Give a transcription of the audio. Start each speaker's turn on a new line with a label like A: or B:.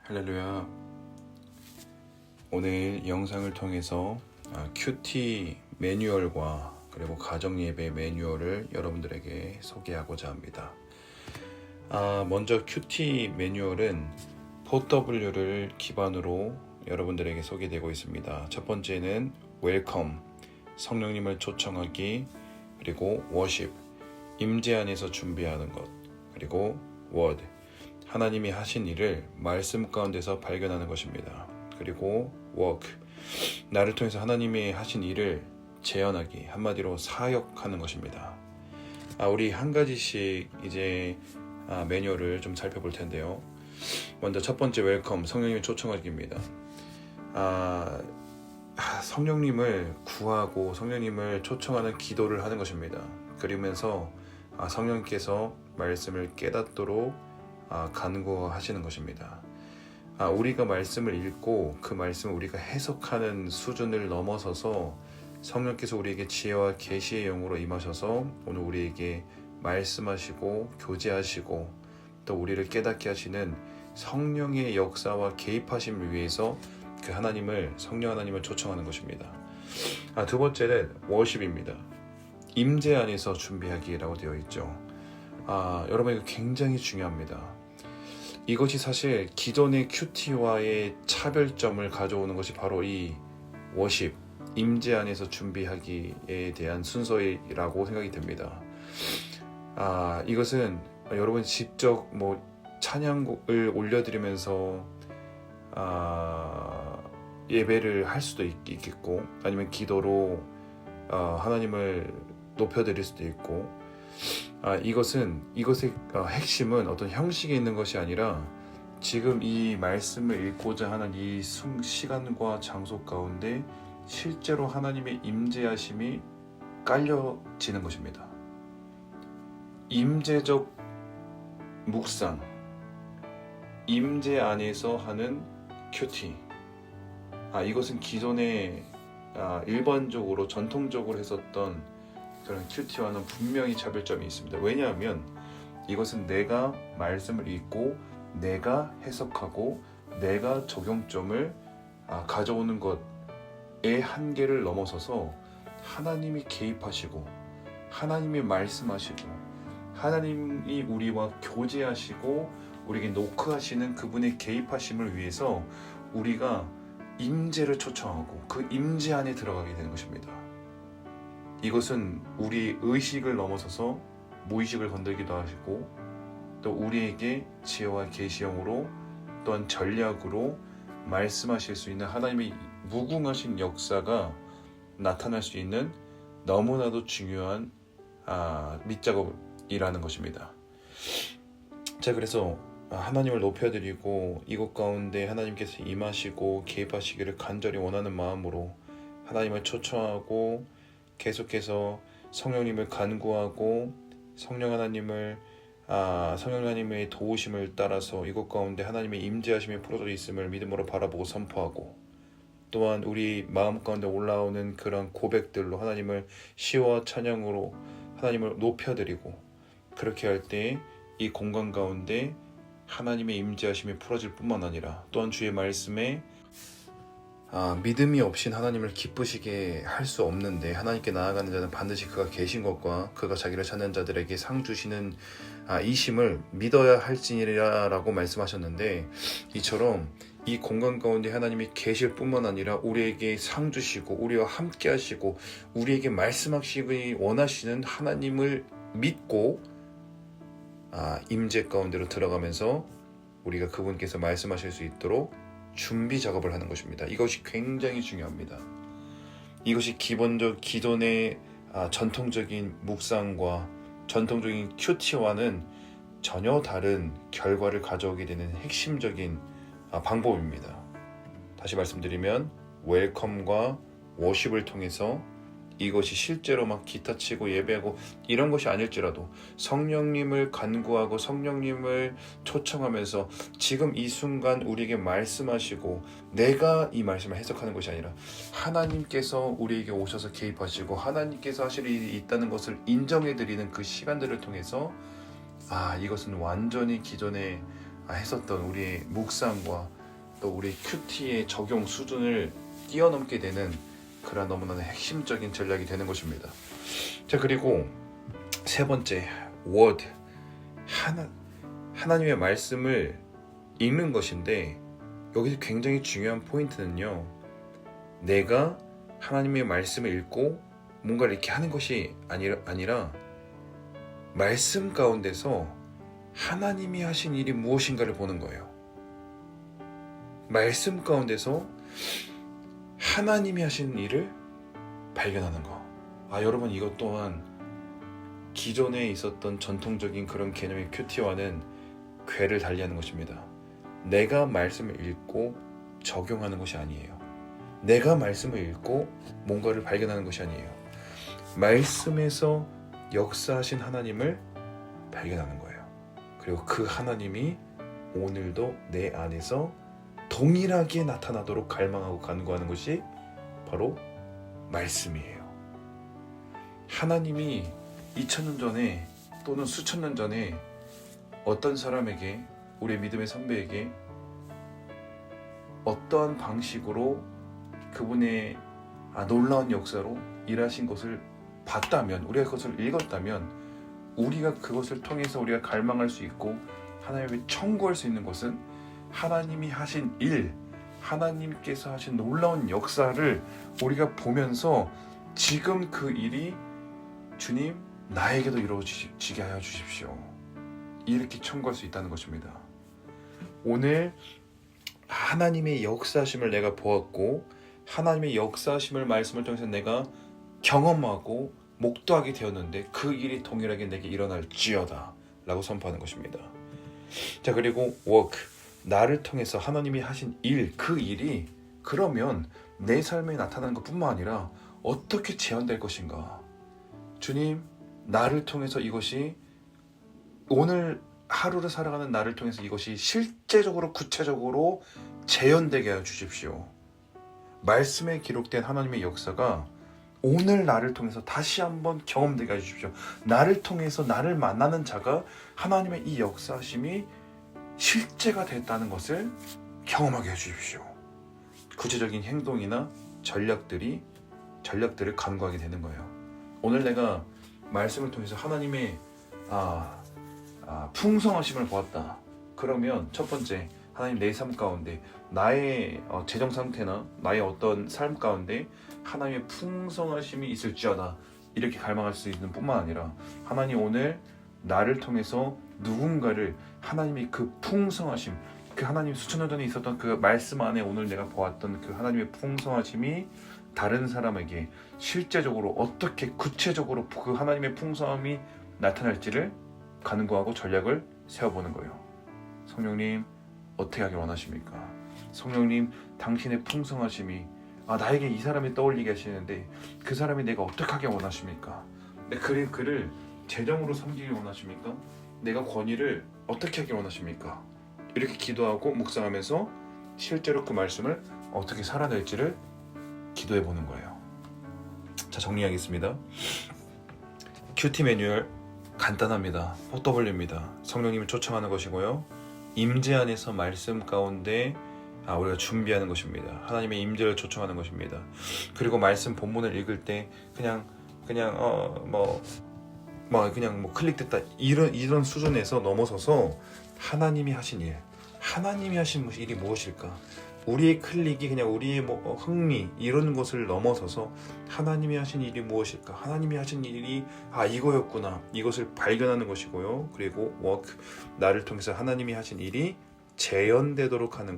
A: 할렐루야. 오늘 영상을 통해서 큐티 매뉴얼과 그리고 가정예배 매뉴얼을 여러분들에게 소개하고자 합니다. 먼저 큐티 매뉴얼은 4W를 기반으로 여러분들에게 소개되고 있습니다. 첫 번째는 웰컴, 성령님을 초청하기, 그리고 워십, 임재 안에서 준비하는 것, 그리고 워드, 하나님이 하신 일을 말씀 가운데서 발견하는 것입니다. 그리고 워크, 나를 통해서 하나님이 하신 일을 재현하기, 한마디로 사역하는 것입니다. 우리 한 가지씩 이제 매뉴얼을 좀 살펴볼 텐데요. 먼저 첫 번째 웰컴, 성령님을 초청하기입니다. 성령님을 구하고 성령님을 초청하는 기도를 하는 것입니다. 그러면서 성령께서 말씀을 깨닫도록 간구하시는 것입니다. 우리가 말씀을 읽고 그 말씀을 우리가 해석하는 수준을 넘어서서 성령께서 우리에게 지혜와 계시의 영으로 임하셔서 오늘 우리에게 말씀하시고 교제하시고 또 우리를 깨닫게 하시는 성령의 역사와 개입하심을 위해서 그 성령 하나님을 초청하는 것입니다. 두 번째는 워십입니다. 임재 안에서 준비하기라고 되어 있죠. 여러분, 이거 굉장히 중요합니다. 이것이 사실 기존의 큐티와의 차별점을 가져오는 것이 바로 이 워십, 임재 안에서 준비하기에 대한 순서라고 생각이 됩니다. 이것은 여러분이 직접 찬양을 올려드리면서 예배를 할 수도 있겠고, 아니면 기도로 하나님을 높여드릴 수도 있고, 이것의 핵심은 어떤 형식에 있는 것이 아니라 지금 이 말씀을 읽고자 하는 이 시간과 장소 가운데 실제로 하나님의 임재하심이 깔려지는 것입니다. 임재적 묵상, 임재 안에서 하는 큐티. 이것은 기존에 일반적으로 전통적으로 했었던 그런 큐티와는 분명히 차별점이 있습니다. 왜냐하면 이것은 내가 말씀을 읽고 내가 해석하고 내가 적용점을 가져오는 것의 한계를 넘어서서 하나님이 개입하시고 하나님이 말씀하시고 하나님이 우리와 교제하시고 우리에게 노크하시는 그분의 개입하심을 위해서 우리가 임재를 초청하고 그 임재 안에 들어가게 되는 것입니다. 이것은 우리 의식을 넘어서서 무의식을 건들기도 하시고 또 우리에게 지혜와 계시형으로 또한 전략으로 말씀하실 수 있는 하나님의 무궁하신 역사가 나타날 수 있는 너무나도 중요한 밑작업이라는 것입니다. 자, 그래서 하나님을 높여드리고 이곳 가운데 하나님께서 임하시고 개입하시기를 간절히 원하는 마음으로 하나님을 초청하고 계속해서 성령님을 간구하고 성령 하나님의 도우심을 따라서 이곳 가운데 하나님의 임재하심이 풀어져 있음을 믿음으로 바라보고 선포하고, 또한 우리 마음 가운데 올라오는 그런 고백들로 하나님을 시와 찬양으로 하나님을 높여드리고, 그렇게 할 때 이 공간 가운데 하나님의 임재하심이 풀어질 뿐만 아니라 또한 주의 말씀에 믿음이 없인 하나님을 기쁘시게 할 수 없는데 하나님께 나아가는 자는 반드시 그가 계신 것과 그가 자기를 찾는 자들에게 상 주시는 이심을 믿어야 할지니라 라고 말씀하셨는데, 이처럼 이 공간 가운데 하나님이 계실 뿐만 아니라 우리에게 상 주시고 우리와 함께 하시고 우리에게 말씀하시기 원하시는 하나님을 믿고 임재 가운데로 들어가면서 우리가 그분께서 말씀하실 수 있도록 준비 작업을 하는 것입니다. 이것이 굉장히 중요합니다. 이것이 기존의 전통적인 묵상과 전통적인 큐티와는 전혀 다른 결과를 가져오게 되는 핵심적인 방법입니다. 다시 말씀드리면 웰컴과 워십을 통해서 이것이 실제로 기타 치고 예배하고 이런 것이 아닐지라도 성령님을 간구하고 성령님을 초청하면서 지금 이 순간 우리에게 말씀하시고 내가 이 말씀을 해석하는 것이 아니라 하나님께서 우리에게 오셔서 개입하시고 하나님께서 하실 일이 있다는 것을 인정해드리는 그 시간들을 통해서 이것은 완전히 기존에 했었던 우리의 묵상과 또 우리 큐티의 적용 수준을 뛰어넘게 되는 그런 너무나 핵심적인 전략이 되는 것입니다. 자, 그리고 세 번째, word. 하나님의 말씀을 읽는 것인데, 여기서 굉장히 중요한 포인트는요, 내가 하나님의 말씀을 읽고 뭔가를 이렇게 하는 것이 아니라 말씀 가운데서 하나님이 하신 일이 무엇인가를 보는 거예요. 말씀 가운데서 하나님이 하신 일을 발견하는 거. 여러분, 이것 또한 기존에 있었던 전통적인 그런 개념의 큐티와는 궤를 달리하는 것입니다. 내가 말씀을 읽고 적용하는 것이 아니에요. 내가 말씀을 읽고 뭔가를 발견하는 것이 아니에요. 말씀에서 역사하신 하나님을 발견하는 거예요. 그리고 그 하나님이 오늘도 내 안에서 동일하게 나타나도록 갈망하고 간구하는 것이 바로 말씀이에요. 하나님이 2000년 전에 또는 수천 년 전에 어떤 사람에게, 우리의 믿음의 선배에게 어떠한 방식으로 그분의 놀라운 역사로 일하신 것을 봤다면, 우리가 그것을 읽었다면, 우리가 그것을 통해서 우리가 갈망할 수 있고 하나님을 청구할 수 있는 것은 하나님이 하신 일, 하나님께서 하신 놀라운 역사를 우리가 보면서 지금 그 일이 주님 나에게도 이루어지게 하여 주십시오, 이렇게 청구할 수 있다는 것입니다. 오늘 하나님의 역사하심을 내가 보았고 하나님의 역사하심을 말씀을 통해서 내가 경험하고 목도하게 되었는데 그 일이 동일하게 내게 일어날지어다 라고 선포하는 것입니다. 자, 그리고 work, 나를 통해서 하나님이 하신 일, 그 일이 그러면 내 삶에 나타나는 것뿐만 아니라 어떻게 재현될 것인가. 주님, 나를 통해서 이것이, 오늘 하루를 살아가는 나를 통해서 이것이 실제적으로 구체적으로 재현되게 하여 주십시오. 말씀에 기록된 하나님의 역사가 오늘 나를 통해서 다시 한번 경험되게 해주십시오. 나를 통해서 나를 만나는 자가 하나님의 이 역사심이 실제가 됐다는 것을 경험하게 해주십시오. 구체적인 행동이나 전략들을 간구하게 되는 거예요. 오늘 내가 말씀을 통해서 하나님의 풍성하심을 보았다. 그러면 첫 번째, 하나님 내 삶 가운데 나의 재정 상태나 나의 어떤 삶 가운데 하나님의 풍성하심이 있을지어다, 이렇게 갈망할 수 있는 뿐만 아니라 하나님 오늘 나를 통해서 누군가를 하나님이 그 풍성하심, 그 하나님 수천 년 전에 있었던 그 말씀 안에 오늘 내가 보았던 그 하나님의 풍성하심이 다른 사람에게 실제적으로 어떻게 구체적으로 그 하나님의 풍성함이 나타날지를 간구하고 전략을 세워보는 거예요. 성령님, 어떻게 하길 원하십니까? 성령님, 당신의 풍성하심이 나에게 이 사람이 떠올리게 하시는데 그 사람이 내가 어떻게 하길 원하십니까? 그를 재정으로 섬기길 원하십니까? 내가 권위를 어떻게 하길 원하십니까? 이렇게 기도하고 묵상하면서 실제로 그 말씀을 어떻게 살아낼지를 기도해 보는 거예요. 자, 정리하겠습니다. 큐티 매뉴얼 간단합니다. 포터블입니다. 성령님을 초청하는 것이고요. 임재 안에서 말씀 가운데 우리가 준비하는 것입니다. 하나님의 임재를 초청하는 것입니다. 그리고 말씀 본문을 읽을 때 그냥 클릭됐다 이런 수준에서 넘어서서 하나님이 하신 일, 하나님이 하신 일이 무엇일까? 우리의 클릭이 그냥 우리의 흥미 이런 것을 넘어서서 하나님이 하신 일이 무엇일까? 하나님이 하신 일이 이거였구나, 이것을 발견하는 것이고요. 그리고 work, 나를 통해서 하나님이 하신 일이 재현되도록 하는